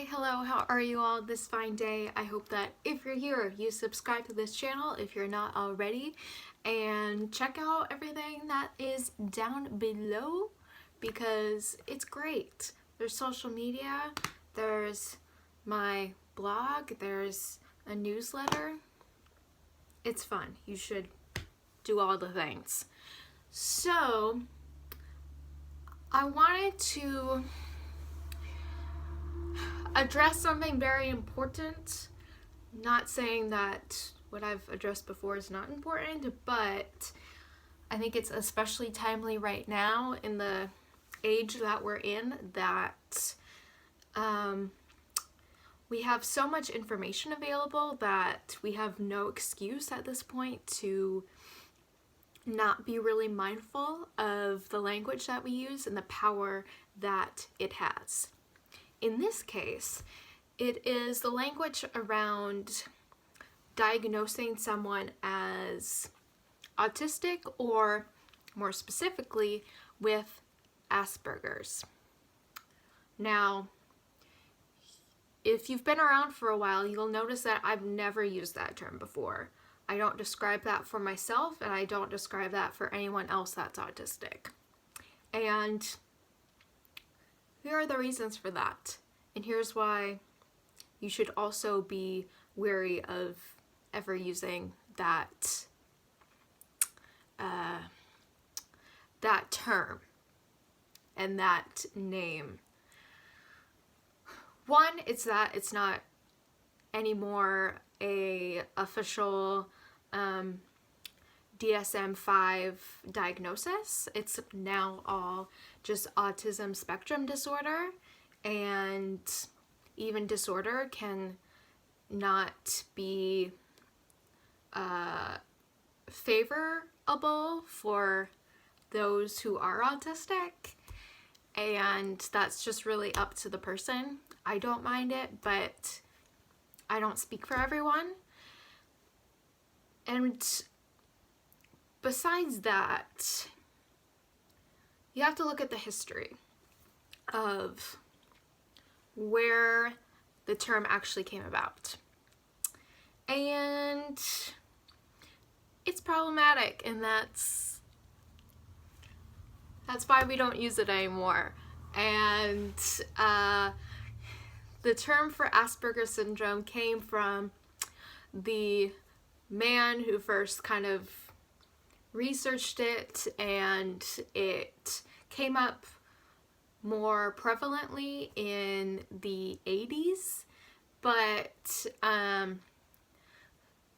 Hi, hello, how are you all this fine day? I hope that if you're here, you subscribe to this channel if you're not already, and check out everything that is down below because it's great. There's social media, there's my blog, there's a newsletter. It's fun. You should do all the things. So, I wanted to address something very important. Not saying that what I've addressed before is not important, but I think it's especially timely right now in the age that we're in that we have so much information available that we have no excuse at this point to not be really mindful of the language that we use and the power that it has. In this case, it is the language around diagnosing someone as autistic, or more specifically, with Aspergers. Now, if you've been around for a while, you'll notice that I've never used that term before. I don't describe that for myself, and I don't describe that for anyone else that's autistic. And here are the reasons for that. And here's why you should also be wary of ever using that that term and that name. One, it's that it's not anymore a official DSM-5 diagnosis. It's now all just autism spectrum disorder, and even disorder can not be favorable for those who are autistic, and that's just really up to the person. I don't mind it, but I don't speak for everyone. And besides that, you have to look at the history of where the term actually came about. And it's problematic, and that's why we don't use it anymore. And the term for Asperger's syndrome came from the man who first kind of researched it, and it came up more prevalently in the 80s, but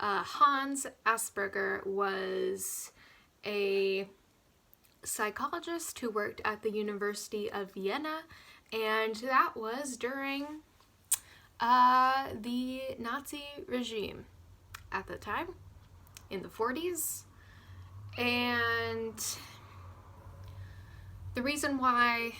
Hans Asperger was a psychologist who worked at the University of Vienna, and that was during the Nazi regime at the time, in the 40s. And the reason why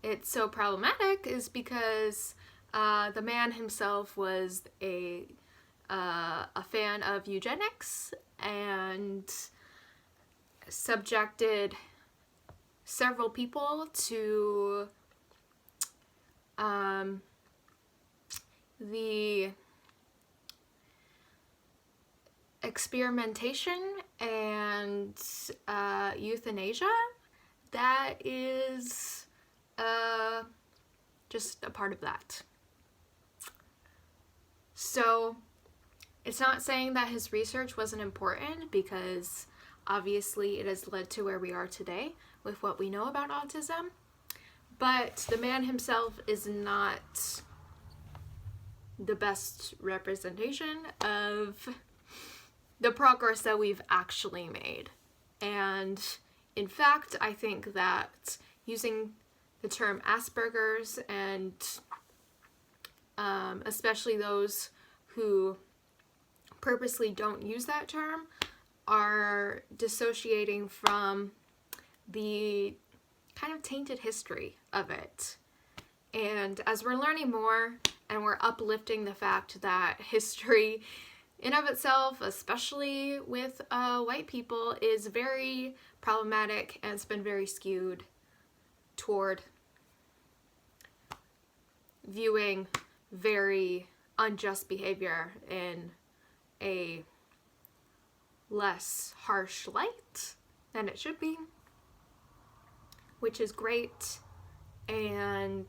it's so problematic is because the man himself was a fan of eugenics and subjected several people to the experimentation and euthanasia that is just a part of that. So it's not saying that his research wasn't important, because obviously it has led to where we are today with what we know about autism, but the man himself is not the best representation of the progress that we've actually made. And in fact, I think that using the term Asperger's, and especially those who purposely don't use that term, are dissociating from the kind of tainted history of it. And as we're learning more and we're uplifting the fact that history in of itself, especially with white people, is very problematic, and it's been very skewed toward viewing very unjust behavior in a less harsh light than it should be, which is great. And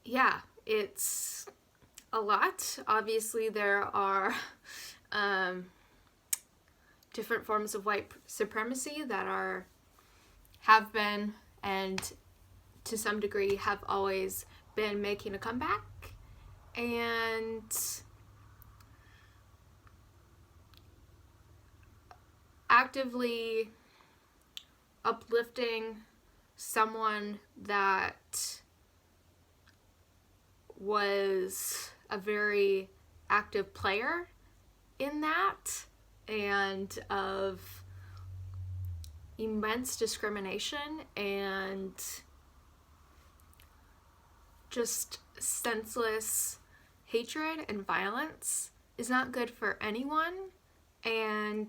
yeah, it's a lot. Obviously, there are different forms of white supremacy that have been, and to some degree have always been, making a comeback. And actively uplifting someone that was a very active player in that, and of immense discrimination and just senseless hatred and violence is not good for anyone. And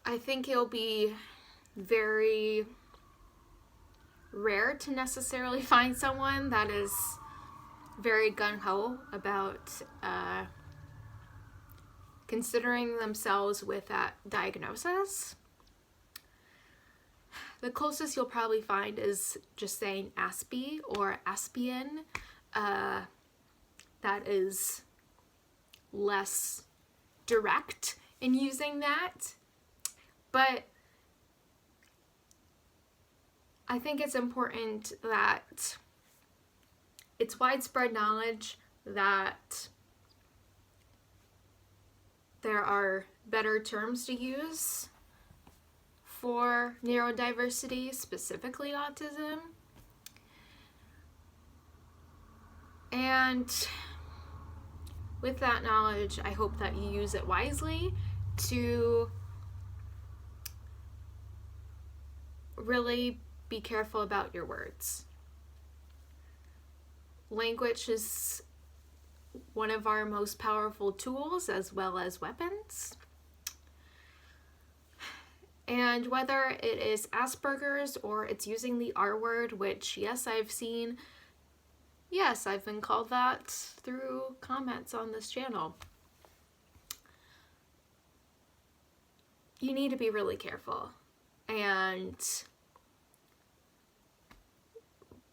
I think it'll be very rare to necessarily find someone that is very gung-ho about considering themselves with that diagnosis. The closest you'll probably find is just saying Aspie or Aspian. That is less direct in using that. But I think it's important that it's widespread knowledge that there are better terms to use for neurodiversity, specifically autism. And with that knowledge, I hope that you use it wisely to really be careful about your words. Language is one of our most powerful tools as well as weapons. And whether it is Asperger's or it's using the R word, which yes, I've been called that through comments on this channel. You need to be really careful. And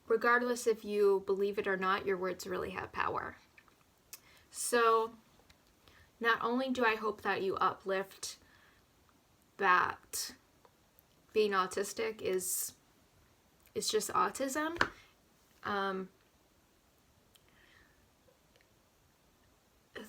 regardless if you believe it or not, your words really have power. So not only do I hope that you uplift that being autistic is just autism,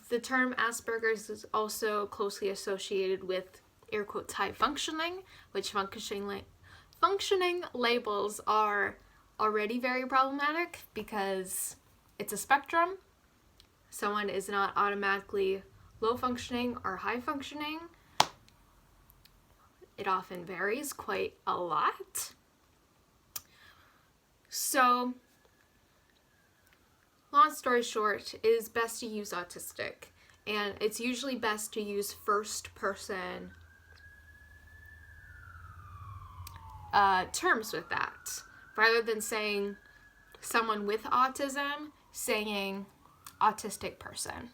the term Asperger's is also closely associated with air quotes high functioning, which functioning labels are already very problematic because it's a spectrum. Someone is not automatically low functioning or high functioning. It often varies quite a lot. So, long story short, it is best to use autistic, and it's usually best to use first person terms with that, rather than saying someone with autism, saying autistic person,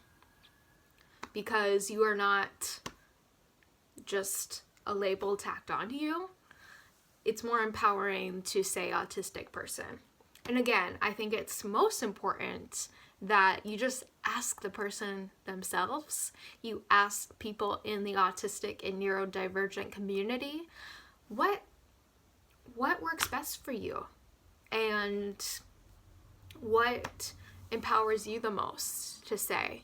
because you are not just a label tacked onto you. It's more empowering to say autistic person. And again, I think it's most important that you just ask the person themselves. You ask people in the autistic and neurodivergent community, what works best for you? And what empowers you the most to say?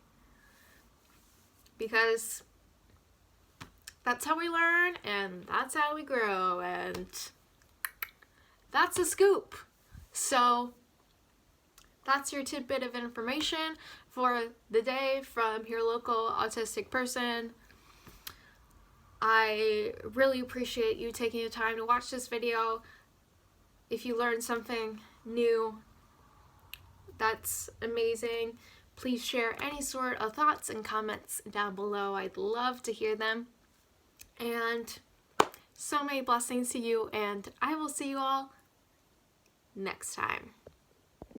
Because that's how we learn, and that's how we grow, and that's a scoop. So that's your tidbit of information for the day from your local autistic person. I really appreciate you taking the time to watch this video. If you learned something new, that's amazing. Please share any sort of thoughts and comments down below. I'd love to hear them. And So many blessings to you, and I will see you all next time.